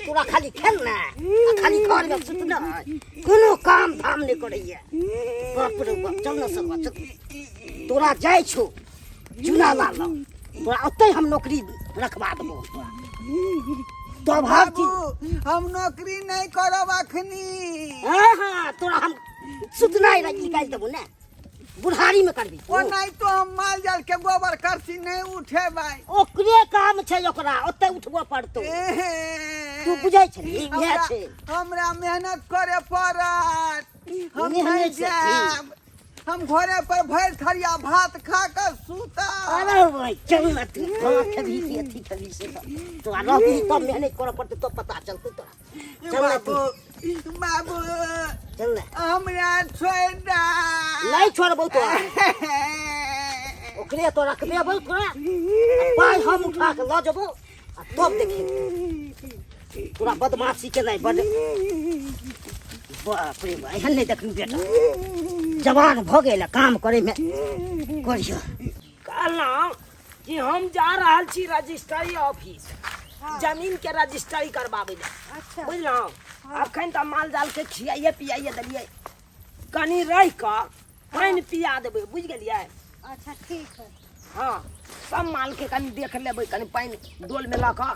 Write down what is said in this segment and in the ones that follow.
तोरा खाली खेलना खाली घर में सुतना कोनो काम धाम नहीं करैया बाप रे बाप चल ना सब चल तोरा जाय छो चुना लाल तोरा ओते हम नौकरी रखवा देबो तो भाव हम नौकरी नहीं करब अखनी हां तोरा हम सुतना ही निकाल देबो ना बुढ़ारी में करबी ओ नहीं तो हम माल जाल के गोबर करसी नहीं उठे भाई ओकरे काम छै ओकरा ओते उठबो पड़तो तू बुझै छै इहे छै हमरा मेहनत करे पड़त हम नहीं जाब हम घरे पर भर थरिया भात खा कर सूता अरे भाई चल ना तू कभी की अथी कभी से तो आलो भी तो मेहनत करे पड़तो तो पता चलतो तोरा चल ना तू बाबू चल ना हमरा छोड़ दा नहीं छोड़बो तो ओकरे तो रखबे बोल तोरा पाई हम उठा के ल जबो आ तब देखी तोरा बदमाशी के नहीं बड़ बाप रे भाई हन्ने देखन बेटा जवान भ गेल काम करे में करियो कहला कि हम जा रहल छी रजिस्ट्री ऑफिस जमीन के रजिस्ट्री करबाबे ले अच्छा बुझलौ अखन त माल जाल के खियाइए पियाइए दलिए कनी रह क पानी पिया देबे बुझ गेलिए अच्छा ठीक है हां सब माल के कनी देख लेबे कनी पानी डोल में ला क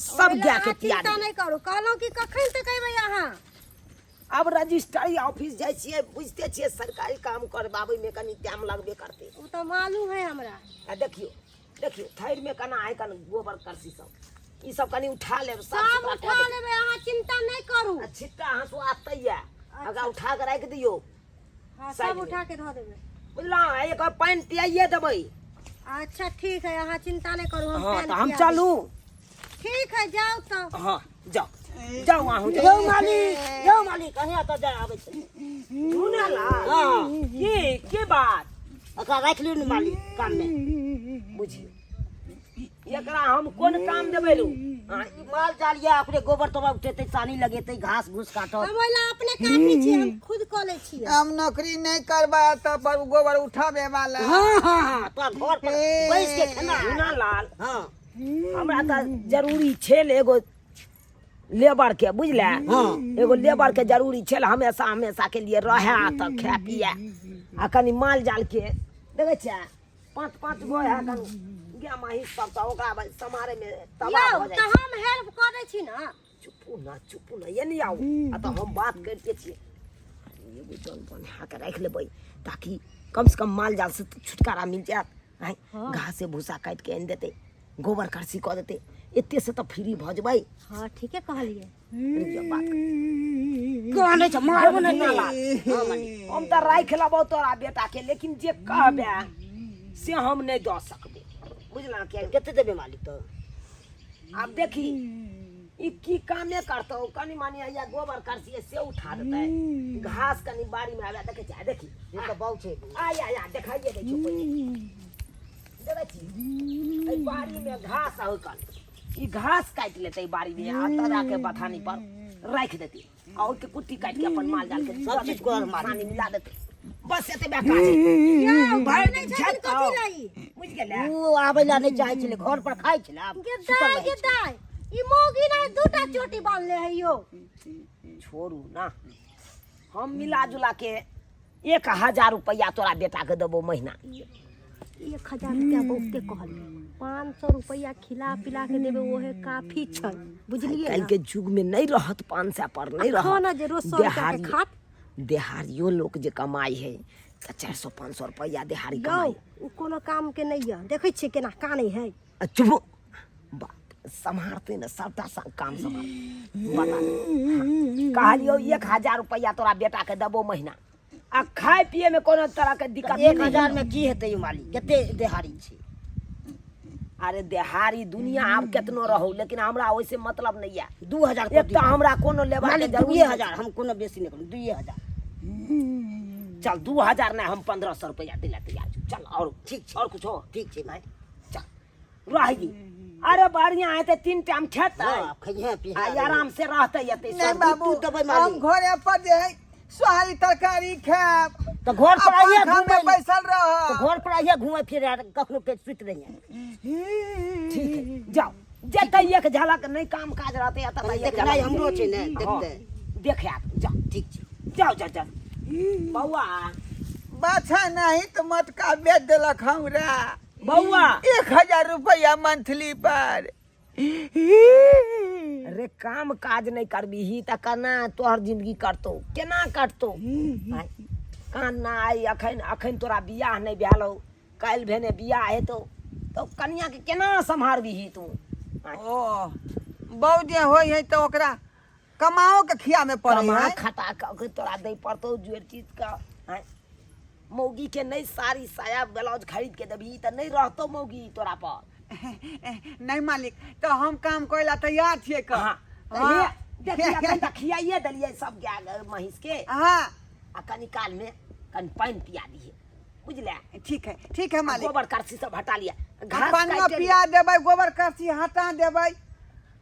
सब गाय के पिया चिंता नहीं करू कहलो कि कखन तक अइबै अहाँ अब रजिस्ट्री ऑफिस जाय छियै बुझते छियै सरकारी काम करबाबे में कनी टाइम लगबे करते वो तो मालूम है हमरा आ देखियो थैर में कना है कन गोबर करसी सब ई सब कनी उठा लेब सब उठा लेबै अहाँ चिंता नहीं करू छिट्टा हंसु आतैया अगा उठा के राख दियो हां साइड सब में। उठा के धो देबै बुझला एक पानी पियाइए देबै अच्छा ठीक है अहाँ चिंता नहीं करू हम हां पानी तो हम पिया चलू देबै। ठीक है जाओ तो हां जाओ जाओ आहू यो मालिक कहिया तो जा आबै छै सुने ला हां की बात ओकरा राख लियो न मालिक काम में बुझियो एकरा हम कोन काम देबै रू हां ई माल जाल या ओकरे गोबर तोबा उठेतै सानी लगेतै घास घूस काटत हम ओला अपने काफी छी हम खुद क लै छी हम नौकरी नहीं करबा त पर गोबर उठाबे वाला हां तो घर पर बैस के खाना सुना लाल हां हमरा त जरूरी छेल एगो लेबर के बुझले हां एगो लेबर के जरूरी छेल हमेशा हमेशा के लिए रहे त खा पिए आ कनी माल जाल के देखे छै पांच गो है कन गे माही सब त ओकरा समारे में तबाह यो हो तो जाय हम हेल्प कर दै छी ना चुपू ना ये नहीं आऊ आ तो हम बात करते छिए एगो जन बना के रख लेबै ताकि कम से कम माल जाल से छुटकारा मिल जात है घास से भूसा काट के आन देते गोबर करसी क देते एते से तो फ्री भ जबै हां ठीक है कहलिए बात कहने छ मारबो न ना ना हां मानी हम त राख लेबो तोरा बेटा के लेकिन जे कहबे से हम नहीं द सकबे बुझला के केते देबे मालिक तो अब देखी ई की कामे करतो कनी मानी या गोबर करसी से उठा देते घास कनी बाड़ी में आवे देखे जा देखी ये तो बहु छै आया देखाइए दे छो देखे छी ए बाड़ी में घास हो कल ई घास काट लेते बाड़ी में आ तरा के बथानी पर रख देती और के कुट्टी काट के अपन माल जाल के सब चीज को पानी मिला देते बस एते बेकार है भाई नहीं छथिन कथि लाई बुझ गेले ऊ आबैला नहीं चाहे छले घर पर खाइ छले आब के दाई ई मोगी नहीं दूटा चोटी बांध ले है यो छोड़ू ना हम मिला जुला के 1000 रुपया तोरा बेटा के देबो महीना 1000 रुपया बहुते कहल 500 रुपया खिला पिला के देबे ओहे काफी छै बुझलिए कल के युग में नहीं रहत 500 पर नहीं रहत खाना जे रोज 100 रुपया के खात देहारियो लोग जे कमाई है त 400-500 रुपया देहारी जाओ कमाई उ कोनो काम के नहीं है देखे छी केना कानै है चुप बात संभालते न सबटा काम संभाल बता कहलियो 1000 रुपया तोरा बेटा के देबो महीना आ खाए पिए में कोनो तरह के दिक्कत 1000 में की हेतै ई मालिक केते देहारी छै अरे देहारी दुनिया आब केतनो रहो लेकिन हमरा ओइसे मतलब नहीं है 2000 एक तो हमरा कोनो लेबा के मालिक जरूरी 2000 हम कोनो बेसी नहीं करू 2000 चल 2000 नहीं हम 1500 रुपया दिला तैयार छु। चल और ठीक छै और कुछ हो ठीक छै भाई चल रही अरे बढ़िया है ते 3 टाइम खेतै हां खइहे आ पिहा आराम से रहते यते नहीं बाबू तू दबै हम मालिक घरे पर जे है सोहारी तरकारी खाब तो घर पर आइए अपन घर में घूमे बैसल तो रह घर पर आइए घूमे फिरे कखनो के सुत रही ठीक है जाओ जतै एक झलक नहीं काम काज रहते या ततै एक देखनाइ झलक हमरो छै ने हाँ, देखते देखे आब जा ठीक छै जाओ जा जा बौआ बाछा नहीं तो मटका बेच देलक हमरा बौआ 1000 रुपया मंथली पर। अरे काम काज नहीं करबीही त केना तोहर जिंदगी कटतो केना कटतो आय, कान ना आई अखन अखन तोरा बियाह नहीं भेलौ काल्हि भेने बियाह हेतौ तो कनिया के केना सम्हारबीही तू आय, ओ बहू जे होई है तो ओकरा कमाओ के खिया में पड़े कमा है। खटा के तोरा दे पड़तौ जुएर चीज का आय, मौगी के नहीं साड़ी साया ब्लाउज खरीद के देबही त नहीं रहतो मौगी तोरा पर। नहीं मालिक तो हम काम करेला तैयार छिए का। हाँ, हाँ। देखिए अखन तक खियाइए देलिए सब गाय महिष के हाँ आ कनी काल में कनी पानी पिया दिए बुझले ठीक है मालिक। गोबर करसी सब हटा लिया घास पानी काट के पिया देबै गोबर करसी हटा देबै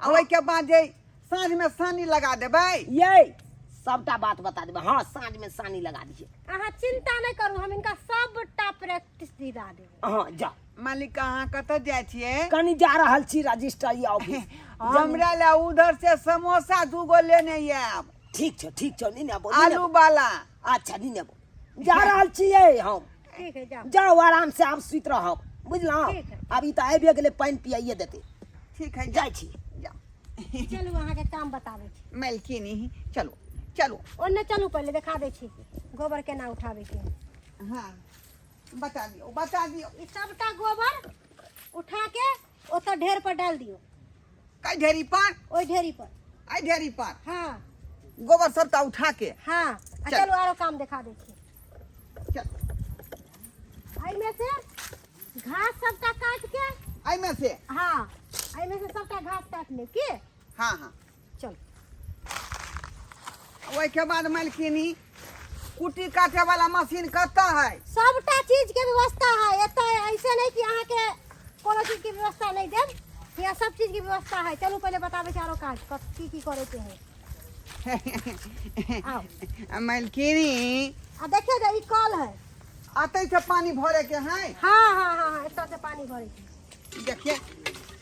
आ ओइ के बाद जे साँझ में सानी लगा देबै। ये सबटा बात बता देबे। हाँ साँझ में सानी लगा दीजिए। अहाँ चिंता नहीं करू हम इनका सबटा प्रैक्टिस दिला देबै। हाँ जा मालिक अहाँ कतऽ जाइ छिए? कनी जा रहल छी रजिस्टर ऑफिस। हमरा ले उधर से समोसा 2 गो लेने आयब ठीक छौ नहीं नेबो आलू वाला। अच्छा नहीं नेबो जा रहल छिए हम। ठीक है जाओ। जाओ आराम से आप सुत रहब बुझलौ। ठीक है। अभी तो आबे गेले पानी पियाइए देते। ठीक है जाइ छी जाओ। चलू अहाँ के काम बताबै छी। मलकिनी चलो चलो। ओन्ने चलू पहले दिखा दै छी गोबर केना उठाबै के। हाँ बता दियो। ई सबटा गोबर उठा के ओतऽ ढेर पर डाल दियो। कई ढेरी पर? ओइ ढेरी पर। आई ढेरी पर हाँ गोबर सबटा उठा के। हाँ चल। चलू आरो काम दिखा दै छी। चल एहि में से घास सबटा काट के। आई में से। हाँ एहि में से सबटा घास काट ले के। हाँ चल ओइ के बाद मलकिनी कुटी काटे वाला मशीन कतऽ है? सबटा चीज के व्यवस्था है एतऽ। ऐसे नहीं कि अहाँ के कोनो चीज के व्यवस्था नहीं देब। यहाँ सब चीज की व्यवस्था है। चलू पहले बताबे छी आरो काज की करे के है। आओ मलकिनी आ देखिए जा ई कल है। आते से पानी भरे के है। हाँ एतऽ से पानी भरे के। देखिए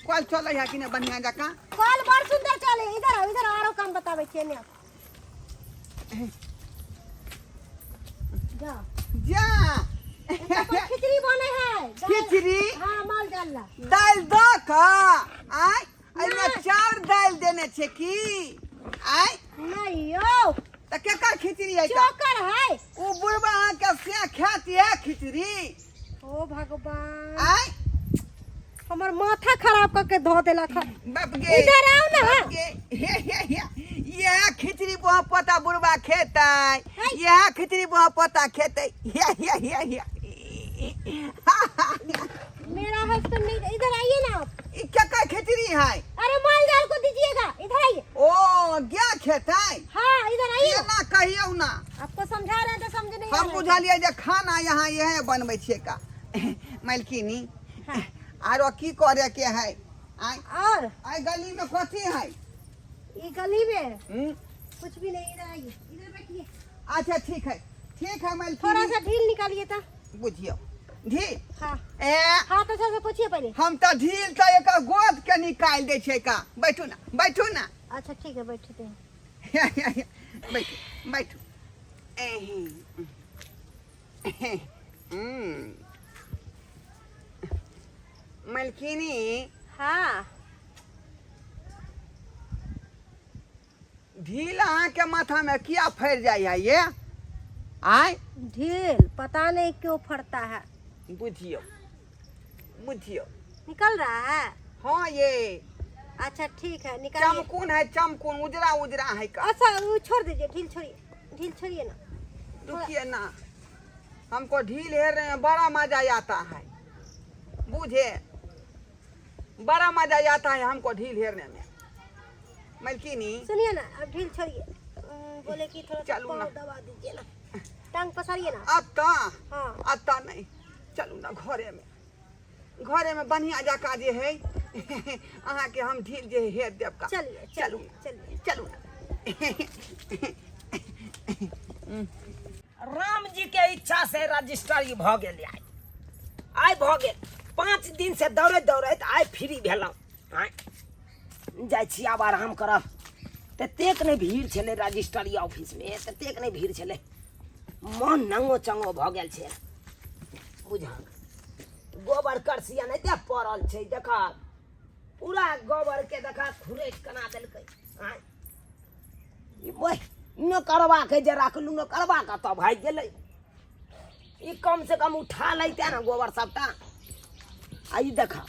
कल चले है कि नहीं बढ़िया जका। कल बड़ सुंदर चले। इधर आरो काम बताबे छी ने। जा जा एतऽ पर खिचड़ी बने है। खिचड़ी? हाँ माल डालला। दाल दो का आई एमे नहीं। 4 दाल देने छे की आई नहीं यो त केकर खिचड़ी है? चोकर है। ओ बुढ़वा के से खाती है खिचड़ी ओ भगवान आई हमर माथा खराब करके धो देलक है। बाप गे इधर आओ ना। बाप गे, यह खिचड़ी बुआ पता बुढ़वा खेतै। यह खिचड़ी बुआ पता खेतै। मेरा हस्बैंड नहीं। इधर आइए ना आप। ई केकर खिचड़ी है? अरे माल जाल को दीजिएगा। इधर आइए। ओ क्या खेतै? हाँ इधर आइए। ये ना कहियो ना। आपको समझा रहे हैं तो समझ नहीं आ हम रहा है। बुझलिए जे खाना यहाँ यह बनबै छियै का। मलकिनी हाँ। आरो की करे के है? आई और आई गली में कथी है? ये गली में हम्म? कुछ भी नहीं। इधर आइए। इधर बैठिए। अच्छा ठीक है थोड़ा मलकिनी। सा ढील निकालिए तो। बुझियो ढील हाँ ए हाथ अच्छा से पूछिए पहले। हम तो ढील तो एक गोद के निकाल दे छे का। बैठू ना अच्छा ठीक है बैठते हैं। बैठू मलकिनी हाँ ढील अहाँ के माथा में किया फैर जाय है ये? आय ढील पता नहीं क्यों फटता है। बुझियो निकल रहा है। हाँ ये अच्छा ठीक है निकालिए। चमकून है चमकून उजरा है का। अच्छा वो छोड़ दीजिए। ढील छोड़िए ना। रुकिए ना हमको ढील हेरने में बड़ा मजा आता है। बुझे बड़ा मजा आता है हमको ढील हेरने में। मलकिनी सुनिए ना अब ढील छोड़िए। बोले कि थोड़ा सा चलू ना। पाँव दबा दीजिए ना। टांग पसारिए ना। हाँ हाँ नहीं चलू ना घरे में बढ़िया जका जे है अहाँ के हम ढील जे हेर देब का। चलिए चलू राम जी के इच्छा से रजिस्टर भ गेल आइ भ गेल 5 दिन से दौड़ैत आइ फ्री भेलहुँ। जाइ छी आब आराम करब। ततेक नहि भीड़ छलै रजिस्ट्री ऑफिसमे, ततेक नहि भीड़ छलै, मन नंगो चंगो भऽ गेल छै। बुझल गोबर करसिया नहि ते पड़ल छै, देखा पूरा गोबर के देखा खुरैट कना देलकै। न करबा के जे राखलू न करबा के तब भागि गेलै। ई कम से कम उठा लैते ने गोबर सबटा। आ ई देखा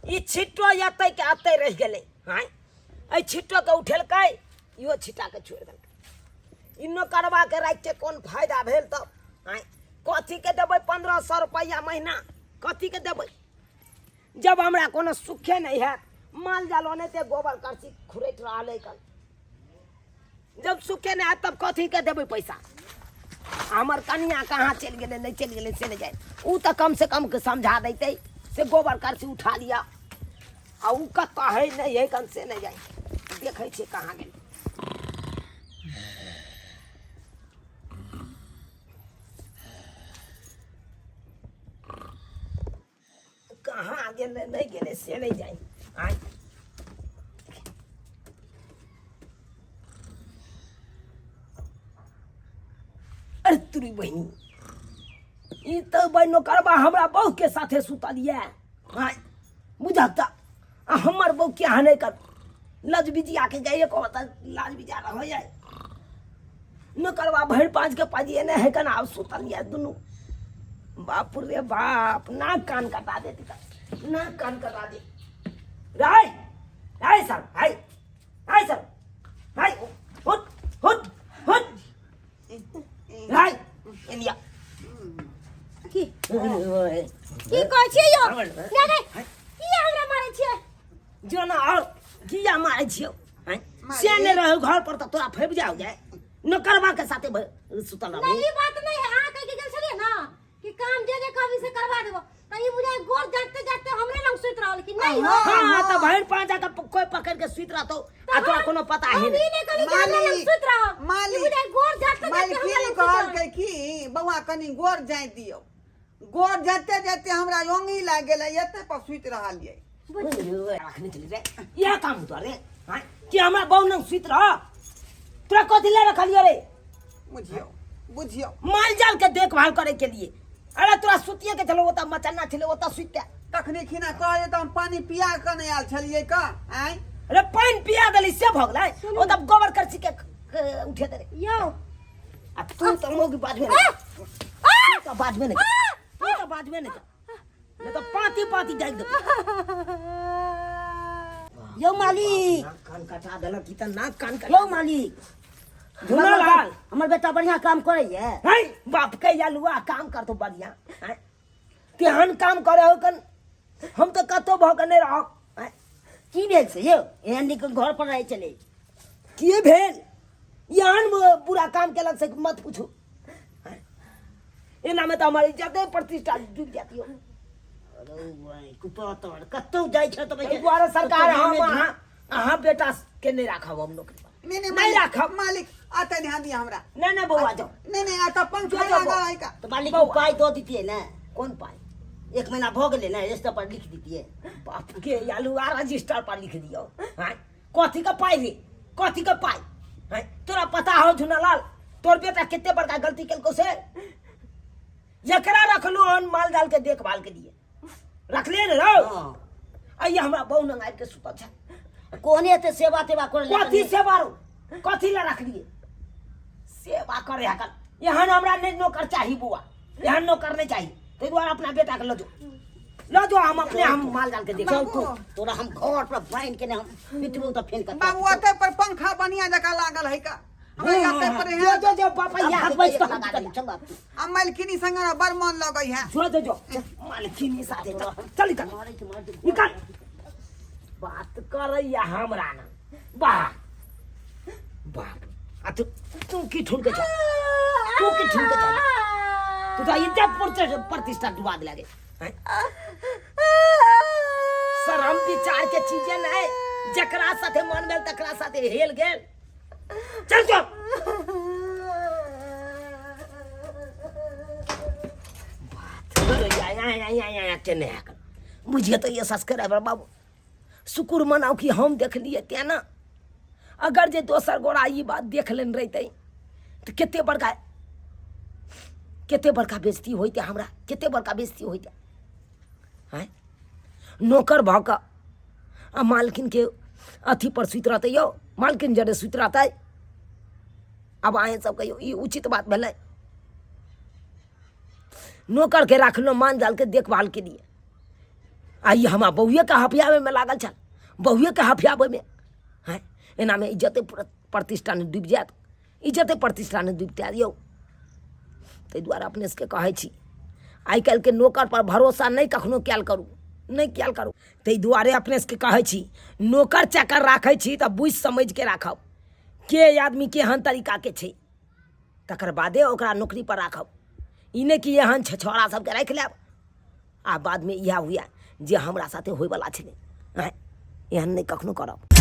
ई छिट्टो एतै के एतै रहि गेलै। एहि छिट्टो के उठेलकै, इहो छिट्टा के छोड़ि देलकै। ई न करबा के राखि के कोन फायदा भेल तब? कथी के देबै 1500 रुपया महीना? कथी के देबै जब हमरा कोनो सुखे नहीं है? माल जाल ओनाहिते गोबर करसी खुरैत रहलै कल। जब सुखे नहीं है तब कथी के देबै पैसा? हमर कनिया कहाँ चलि गेलै, नहीं चलि गेलै से नहीं जाए। ऊ तो कम से कम के समझा देते से गोबर करसी उठा लिया। आ ऊ कतऽ है नहीं है कन से नहीं जाए, देखै छै कहाँ गेलै। कहाँ गेलै नहीं गेलै से नहीं जाए। अरे तुरी बहनी, ई तो बहनो करबा हमरा बहू के साथे सुतल ये। बुझता हमर बहू के हने कर लज बिजिया के गए को लाज बिजा हो जाए। न करबा भर 5 के पाजिए ने है कना सुतल ये दुनू। बाप रे बाप, नाक कान कटा देती, नाक कान कटा दे। राय राय सर, हाय हाय सर, हाय हुट हुट हुट राय एलिया की कहै छियै यौ? ना रे किया हमरा मारै छियै? जो ना और किया मारै छियो? से ने रह घर पर त तोरा फैब जाओ जाए। न करबा के साथे सुतल रह। नहीं बात नहीं है, अहाँ कह के गेल छलिए ना कि काम जे जे कहबी से करवा देबो। त ई बुझाय गोर जाते जाते हमरे लंग सुत रहल कि नहीं हो? हां त भैर पांचा के कोई पकड़ के सुत रहतो आ तोरा कोनो पता है अभी नहीं। ने कनी के हमरे लंग सुत रह। मालिक, ई बुझाय गोर जाते जाते हमरे मालिक लंग कहल सुत के की बउआ कनी गोर जाय दियो। गोर जाते जाते हमरा योंगी लाग गेलै, एते पर सुत रहलियै। रखने चली रे, यह काम तो रे। कि हमरा बहू न सुत रह, तोरा कथी ले रखलियो रे? बुझियो बुझियो माल जाल के देखभाल करे के लिए। अरे तोरा सुतिए के चलो ओता मचन्ना छले ओता सुते। तखनी खिना कहै त हम पानी पिया के नहीं आल छलियै का? अरे पानी पिया देली से भगलै, ओता गोबर करसी के उठे दे रे। यो आ तू तो मोगी बाजबे नहीं, तू तो बाजबे नहीं, तू तो बाजबे नहीं, नहीं तो पाती पाती जाग दे। यो मालिक, नाक कान कटा देलक की त नाक कान कटा। यो मालिक, धुनालाल हमर बेटा बढ़िया काम करे ये। है बाप के यालुआ काम कर तो बढ़िया। तेहन काम करे हो कन हम तो कतो भ के नहीं रहो। की भेल से यो? एहन निक घर पर रहे चले। की भेल? यान बुरा काम केलक से मत पूछो। एना में तो हमारी इज्जत प्रतिष्ठा डूब जाती हो। अरे भाई कुपतड़ कतो जाय छ त एहि द्वारा सरकार हम अहाँ बेटा के नहीं राखब हम लोग। नहीं राखब मालिक आते ध्यान दिया हमरा। नहीं बउआ जाओ। नहीं आता पंखा जो लगा है का? तो मालिक को पाई दो दीतिए ना। कौन पाए? 1 महीना भ गेले ना, रजिस्टर पर लिख दीतिए। बाप के यालुआ रजिस्टर पर लिख दियो। हैं कथी का पाई रे? कथी का पाई? हैं तोरा पता हो झुनालाल तोर बेटा कितने बड़का गलती केलको से? एकरा रखलो हन माल जाल के देखभाल के लिए। रखले न रो। आइए हमरा बहु नंग आइ के सुतल छै। कोने ते सेवा तेवा कर ले। कथी सेवा रो? कथी ला रख दिए? सेवा करे हकल। यहाँ हमरा नहीं नौकर चाहिए बुआ। यहाँ नौकर नहीं चाहिए। ते द्वारा अपना बेटा के लो जो हम अपने हम माल डाल के देख। चल तू तोरा हम घर पर बांध के ने हम पिटबो त फेल कर। बाबू आते पर पंखा बढ़िया जका लागल है का? हमरा आते पर है जो पापा यहाँ बस तो लगा दे चल बाप। हम मालकिनी संग बड़ मन लगै है। जो मालकिनी साथे चल निकल निकल। बात करैया हमरा ना बाप बाप। आ तू की ठुन के जा, तू की ठुन के जा। तू तो इज्जत प्रतिष्ठा डुबा दे लगे। शर्म विचार के चीजें नहीं, जकरा साथे मन भेल तकरा साथे हेल गेल। चल चल बात या के नहीं। बुझिए तो ये सस्कर है बाबू, शुक्र मनाओ कि हम देख लिए तें ना। अगर जे दोसर गोरा ई बात देख लेन रहते तो केते बड़का बेइज्जती होते हमरा, केते बड़का बेइज्जती होते हैं। नौकर भऽ कऽ आ मालकिन के अथी पर सुति रहते यौ, मालकिन जरे सुति रहते। अब अहें सब कहियो ई उचित बात भेलै? नौकर के रखलो मान जाल के देखभाल के लिए, आई हमारा बहुए के हफियावे में लागल छल, बहुए के हफियावे में हैं। एना में इज्जते प्रतिष्ठान डूबि जायत, इज्जते प्रतिष्ठान डूबि जायत यौ। ताहि दुआरे अपने सबके कहै छी आइ काल्हि के नौकर पर भरोसा नहीं कखनो कयल करू, नहीं कयल करू। ताहि दुआरे अपने सबके कहै छी नौकर चाकर राखै छी तऽ बुझि समझ के राखब के आदमी केहन तरीका के छै, तकर बादे ओकरा नौकरी पर राखब। ई नहीं कि एहन छछौड़ा सबके राखि लेब आ बाद में इएह हुए जे हमरा साथे होयवला छलै। एहन नहीं कखनो करब।